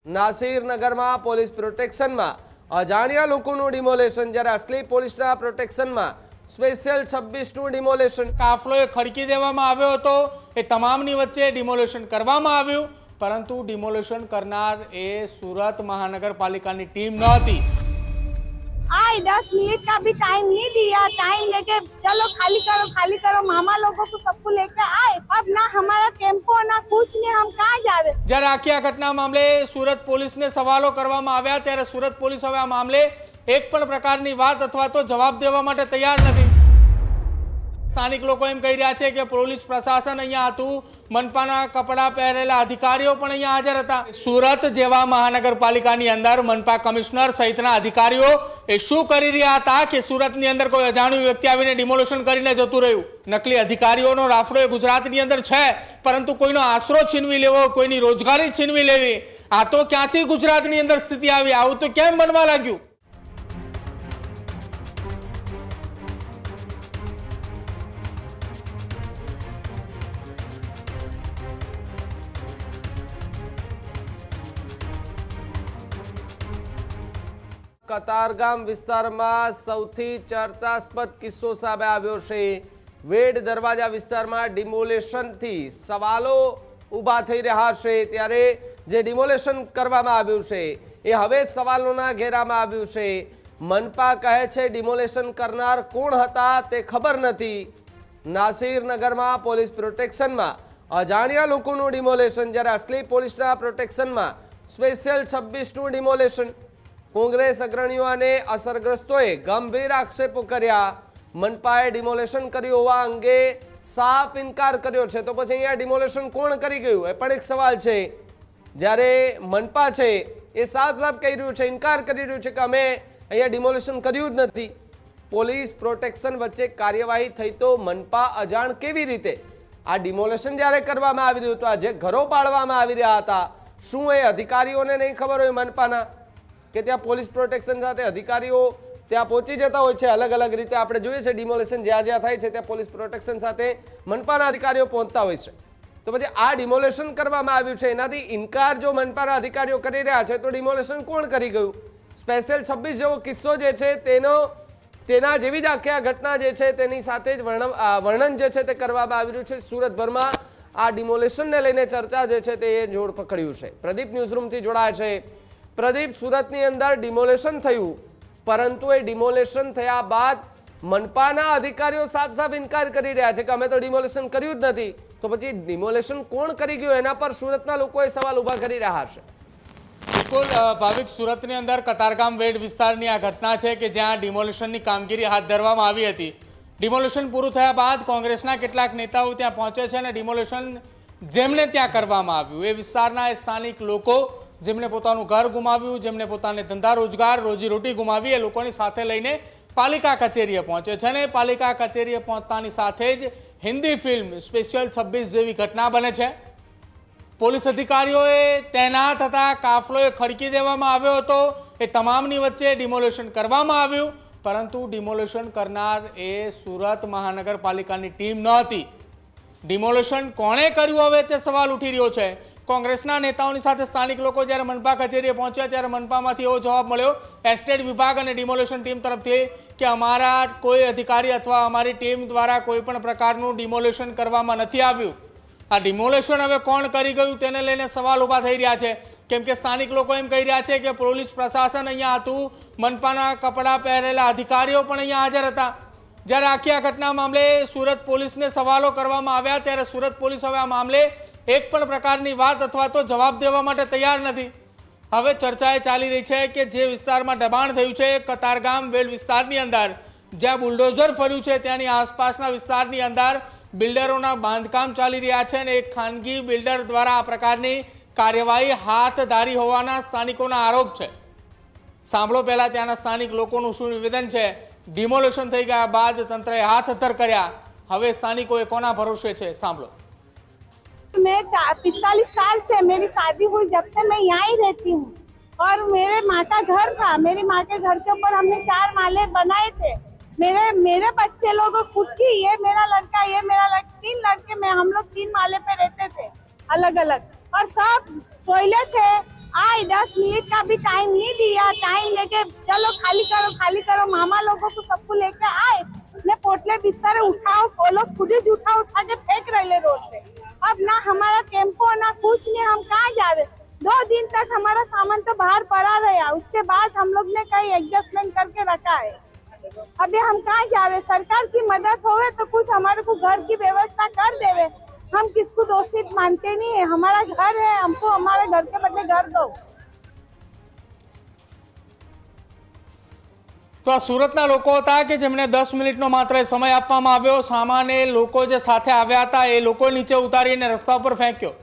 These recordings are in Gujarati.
નાસિરનગરમાં પોલીસ પ્રોટેક્શનમાં અજાણ્યા લોકોનું ડિમોલેશન, જ્યારે અસલી પોલીસના પ્રોટેક્શનમાં સ્પેશિયલ 26નું ડિમોલેશન. કાફલો ખડકી દેવામાં આવ્યો હતો. એ તમામની વચ્ચે ડિમોલેશન કરવામાં આવ્યું, પરંતુ ડિમોલેશન કરનાર એ સુરત મહાનગરપાલિકાની ટીમ ન હતી. आए 10 मिनट का भी टाइम नहीं दिया। टाइम लेके चलो खाली करो मामा लोगों को सबको लेके आए। अब ना हमारा टेम्पो ना कुछ नहीं, हम कहाँ जावे। જ્યારે આખી આ ઘટના મામલે સુરત પોલીસને સવાલો કરવામાં આવ્યા, ત્યારે સુરત પોલીસ હવે આ મામલે એક પણ પ્રકારની વાત અથવા તો જવાબ દેવા માટે તૈયાર નથી. સ્થાનિક લોકો એમ કહી રહ્યા છે કે પોલીસ પ્રશાસન અહીંયા હતું, મનપાના કપડાં પહેરેલા અધિકારીઓ પણ અહીંયા હાજર હતા. સુરત જેવા મહાનગરપાલિકાની અંદર મનપા કમિશનર સહિતના અધિકારીઓ એ શું કરી રહ્યા હતા કે સુરતની અંદર કોઈ અજાણ્યું વ્યક્તિ આવીને ડિમોલેશન કરીને જતું રહ્યું. નકલી અધિકારીઓનો રાફડો એ ગુજરાતની અંદર છે, પરંતુ કોઈનો આશરો છીનવી લેવો, કોઈની રોજગારી છીનવી લેવી, આ તો ક્યાંથી ગુજરાતની અંદર સ્થિતિ આવી? આવું તો કેમ બનવા લાગ્યું? કતારગામ વિસ્તારમાં સૌથી ચર્ચાસ્પદ કિસ્સો સામે આવ્યો છે. વેડ દરવાજા વિસ્તારમાં ડિમોલેશનથી સવાલો ઊભા થઈ રહ્યા છે, ત્યારે જે ડિમોલેશન કરવામાં આવ્યું છે એ હવે સવાલોના ઘેરામાં આવ્યું છે. મનપા કહે છે ડિમોલેશન કરનાર કોણ હતા તે ખબર નથી. નાસિરનગરમાં પોલીસ પ્રોટેક્શનમાં અજાણ્યા લોકોનું ડિમોલેશન, જ્યારે અસલી પોલીસના પ્રોટેક્શનમાં સ્પેશિયલ 26નું ડિમોલેશન. કોંગ્રેસ અગ્રણીઓ અને અસરગ્રસ્તોએ ગંભીર આક્ષેપો કર્યા. મનપાએ ડિમોલેશન કર્યું હોવા અંગે સાફ ઇનકાર કર્યો છે, તો પછી અહીંયા ડિમોલેશન કોણ કરી ગયું એ પણ એક સવાલ છે. જ્યારે મનપા છે એ સાફ કહી રહ્યું છે, ઇનકાર કરી રહ્યું છે કે અમે અહીંયા ડિમોલેશન કર્યું જ નથી. પોલીસ પ્રોટેક્શન વચ્ચે કાર્યવાહી થઈ તો મનપા અજાણ કેવી રીતે? આ ડિમોલેશન જ્યારે કરવામાં આવી રહ્યું હતું, આ જે ઘરો પાડવામાં આવી રહ્યા હતા, શું એ અધિકારીઓને નહીં ખબર હોય મનપાના કે ત્યાં પોલીસ પ્રોટેક્શન સાથે અધિકારીઓ ત્યાં પહોંચી જતા હોય છે? અલગ અલગ રીતે આપણે જોઈએ છે ડિમોલેશન જ્યાં જ્યાં થાય છે ત્યાં પોલીસ પ્રોટેક્શન સાથે મનપાના અધિકારીઓ પહોંચતા હોય છે. તો પછી આ ડિમોલેશન કરવામાં આવ્યું છે, એનાથી ઇનકાર જો મનપાના અધિકારીઓ કરી રહ્યા છે તો ડિમોલેશન કોણ કરી ગયું? સ્પેશિયલ 26 જેવો કિસ્સો જે છે તેના જેવી જ આખી આ ઘટના જે છે તેની સાથે જ વર્ણન જે છે તે કરવામાં આવી રહ્યું છે. સુરતભરમાં આ ડિમોલેશનને લઈને ચર્ચા જે છે તે જોર પકડ્યું છે. પ્રદીપ ન્યૂઝરૂમથી જોડાય છે. પ્રદીપ, સુરતની અંદર ડિમોલેશન થયું, પરંતુ એ ડિમોલેશન થયા બાદ મનપાના અધિકારીઓ સાફ ઇનકાર કરી રહ્યા છે કે અમે તો ડિમોલેશન કર્યું જ નથી. તો પછી ડિમોલેશન કોણ કરી ગયું એના પર સુરતના લોકોએ સવાલ ઊભા કરી રહ્યા છે. બિલકુલ ભાવિક, સુરતની અંદર કતારગામ વેડ વિસ્તારની આ ઘટના છે કે જ્યાં ડિમોલેશનની કામગીરી હાથ ધરવામાં આવી હતી. ડિમોલેશન પૂરું થયા બાદ કોંગ્રેસના કેટલાક નેતાઓ ત્યાં પહોંચે છે અને ડિમોલેશન જેમને ત્યાં કરવામાં આવ્યું એ વિસ્તારના સ્થાનિક લોકો, જેમણે પોતાનું ઘર ગુમાવ્યું, જેમણે પોતાને ધંધા રોજગાર રોજીરોટી ગુમાવી, એ લોકોની સાથે લઈને પાલિકા કચેરીએ પહોંચે છે. અને પાલિકા કચેરીએ પહોંચતાની સાથે જ હિન્દી ફિલ્મ સ્પેશિયલ 26 જેવી ઘટના બને છે. પોલીસ અધિકારીઓએ તૈનાત હતા, કાફલોએ ખડકી દેવામાં આવ્યો હતો. એ તમામની વચ્ચે ડિમોલેશન કરવામાં આવ્યું, પરંતુ ડિમોલેશન કરનાર એ સુરત મહાનગરપાલિકાની ટીમ ન હતી. ડિમોલેશન કોણે કર્યું હવે તે સવાલ ઉઠી રહ્યો છે. કોંગ્રેસના નેતાઓની સાથે સ્થાનિક લોકો જ્યારે મનપા કચેરીએ પહોંચ્યા ત્યારે મનપામાંથી એવો જવાબ મળ્યો એસ્ટેટ વિભાગ અને ડિમોલેશન ટીમ તરફથી કે અમારા કોઈ અધિકારી અથવા અમારી ટીમ દ્વારા કોઈ પણ પ્રકારનું ડિમોલેશન કરવામાં નથી આવ્યું. આ ડિમોલેશન હવે કોણ કરી ગયું તેને લઈને સવાલ ઊભા થઈ રહ્યા છે, કેમ કે સ્થાનિક લોકો એમ કહી રહ્યા છે કે પોલીસ પ્રશાસન અહીંયા હતું, મનપાના કપડાં પહેરેલા અધિકારીઓ પણ અહીંયા હાજર હતા. જ્યારે આખી આ ઘટના મામલે સુરત પોલીસને સવાલો કરવામાં આવ્યા, ત્યારે સુરત પોલીસ હવે આ મામલે એક પણ પ્રકારની વાત અથવા તો જવાબ દેવા માટે તૈયાર નથી. હવે ચર્ચા એ ચાલી રહી છે કે જે વિસ્તારમાં દબાણ થયું છે કતારગામ વેડ વિસ્તારની અંદર, જ્યાં બુલડોઝર ફર્યું છે ત્યાંની આસપાસના વિસ્તારની અંદર બિલ્ડરોના બાંધકામ ચાલી રહ્યા છે અને એક ખાનગી બિલ્ડર દ્વારા આ પ્રકારની કાર્યવાહી હાથ ધરી હોવાના સ્થાનિકોના આરોપ છે. સાંભળો પહેલા ત્યાંના સ્થાનિક લોકોનું શું નિવેદન છે. ડિમોલેશન થઈ ગયા બાદ તંત્રએ હાથ ધર કર્યા, હવે સ્થાનિકોએ કોના ભરોસે છે સાંભળો. मैं 45 साल से मेरी शादी हुई, जब से मैं यहाँ ही रहती हूँ और मेरे माँ का घर था. मेरी माँ के घर के ऊपर हमने 4 माले बनाए थे. मेरे बच्चे लोग खुद की, ये मेरा लड़का, ये मेरा लड़का, 3 लड़के, मैं हम लोग 3 माले पे रहते थे अलग अलग, और सब सोइले थे, आए 10 मिनट का भी टाइम नहीं दिया, टाइम लेके चलो खाली करो, मामा लोगों को सबको लेके आए ने पोटले बिस्तर उठाओ, वो लोग खुद ही उठा के फेंक रहे रोड पे। अब ना हमारा टेम्पो ना कुछ नहीं, हम कहाँ जावे। 2 दिन तक हमारा सामान तो बाहर पड़ा रहा, उसके बाद हम लोग ने कहीं एडजस्टमेंट करके रखा है। अभी हम कहाँ जावे, सरकार की मदद होवे तो कुछ हमारे को घर की व्यवस्था कर देवे। हम किसको दोषी मानते नहीं है, हमारा घर है, हमको हमारे घर के बदले घर दो। તો આ સુરતના લોકો હતા કે જેમને 10 મિનિટનો માત્ર સમય આપવામાં આવ્યો, સામાન્ય લોકો જે સાથે આવ્યા હતા એ લોકો નીચે ઉતારીને રસ્તા પર ફેંક્યો।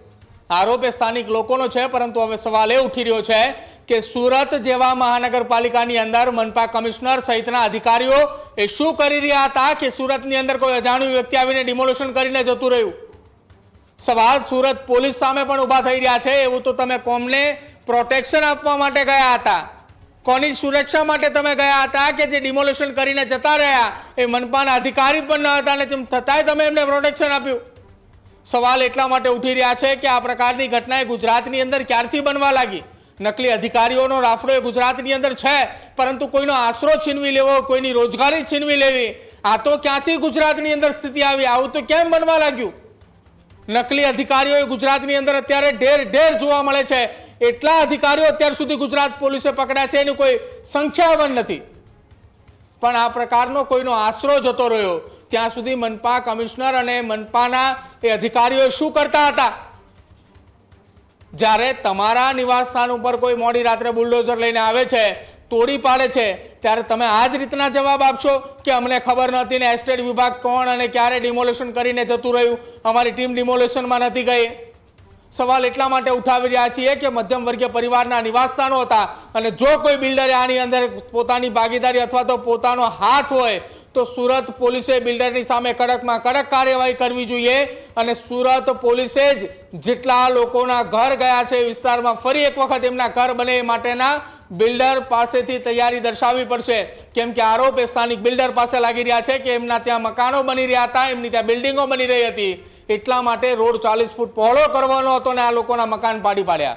આરોપ એ સ્થાનિક લોકોનો છે, પરંતુ હવે સવાલ એ ઉઠી રહ્યો છે કે સુરત જેવા મહાનગરપાલિકાની અંદર મનપા કમિશનર સહિતના અધિકારીઓ એ શું કરી રહ્યા હતા કે સુરતની અંદર કોઈ અજાણ્યું વ્યક્તિ આવીને ડિમોલિશન કરીને જતું રહ્યું। સવાલ સુરત પોલીસ સામે પણ ઊભા થઈ રહ્યા છે। એવું તો તમે કોમને પ્રોટેક્શન આપવા માટે ગયા હતા, કોની સુરક્ષા માટે તમે ગયા હતા કે જે ડિમોલિશન કરીને જતા રહ્યા એ મનપાના અધિકારી પણ ન હતા અને છતાંય તમે એમને પ્રોટેક્શન આપ્યું। સવાલ એટલા માટે ઉઠી રહ્યા છે કે આ પ્રકારની ઘટના ગુજરાતની અંદર ક્યારથી બનવા લાગી। નકલી અધિકારીઓનો રાફડો એ ગુજરાતની અંદર છે, પરંતુ કોઈનો આશરો છીનવી લેવો, કોઈની રોજગારી છીનવી લેવી, આ તો ક્યાંથી ગુજરાતની અંદર સ્થિતિ આવી? આવું તો કેમ બનવા લાગ્યું? નકલી અધિકારીઓ ગુજરાતની અંદર અત્યારે ઢેર જોવા મળે છે। એટલા અધિકારીઓ અત્યાર સુધી ગુજરાત પોલીસે પકડ્યા છે, એની કોઈ સંખ્યાબંધ નથી, પણ આ પ્રકારનો કોઈનો આશરો જતો રહ્યો। ત્યાં સુધી મનપા કમિશનર અને મનપાના એ અધિકારીઓ શું કરતા હતા? જ્યારે તમારા નિવાસ સ્થાન ઉપર કોઈ મોડી રાત્રે બુલડોઝર લઈને આવે છે, તોડી પાડે છે, ત્યારે તમે આ જ રીતના જવાબ આપશો કે અમને ખબર નહોતી ને એસ્ટેટ વિભાગ કોણ અને ક્યારે ડિમોલિશન કરીને જતું રહ્યું, અમારી ટીમ ડિમોલિશનમાં નથી ગઈ। સવાલ એટલા માટે ઉઠાવી રહ્યા છીએ કે મધ્યમ વર્ગીય પરિવારના નિવાસસ્થાનો હતા અને જો કોઈ બિલ્ડરે આની અંદર પોતાની ભાગીદારી અથવા તો પોતાનો હાથ હોય તો સુરત પોલીસે બિલ્ડરની સામે કડકમાં કડક કાર્યવાહી કરવી જોઈએ અને સુરત પોલીસે જ જેટલા લોકોના ઘર ગયા છે વિસ્તારમાં ફરી એક વખત એમના ઘર બને એ માટેના બિલ્ડર પાસેથી તૈયારી દર્શાવવી પડશે। કેમ કે આરોપ એ સ્થાનિક બિલ્ડર પાસે લાગી રહ્યા છે કે એમના ત્યાં મકાનો બની રહ્યા હતા, એમની ત્યાં બિલ્ડિંગો બની રહી હતી, એટલા માટે રોડ 40 ફૂટ પહોળો કરવાનો હતો ને આ લોકોના મકાન પાડી પાડ્યા।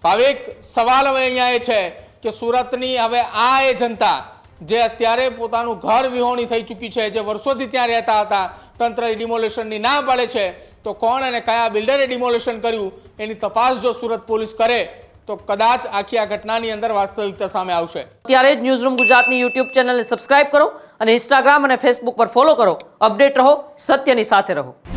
ભાવિક સવાલ હવે અહીંયા એ છે કે સુરતની હવે આ એ જનતા જે અત્યારે પોતાનું ઘર વિહોણી થઈ ચૂકી છે, જે વર્ષોથી ત્યાં રહેતા હતા, તંત્ર ડિમોલિશનની ના પાડે છે, તો કોણ અને કયા બિલ્ડરે ડિમોલિશન કર્યું એની તપાસ જો સુરત પોલીસ કરે તો કદાચ આખી આ ઘટનાની અંદર વાસ્તવિકતા સામે આવશે। ત્યારે જ ન્યૂઝરૂમ ગુજરાતની યુટ્યુબ ચેનલને સબસ્ક્રાઇબ કરો અને ઇન્સ્ટાગ્રામ અને ફેસબુક પર ફોલો કરો। અપડેટ રહો, સત્યની સાથે રહો।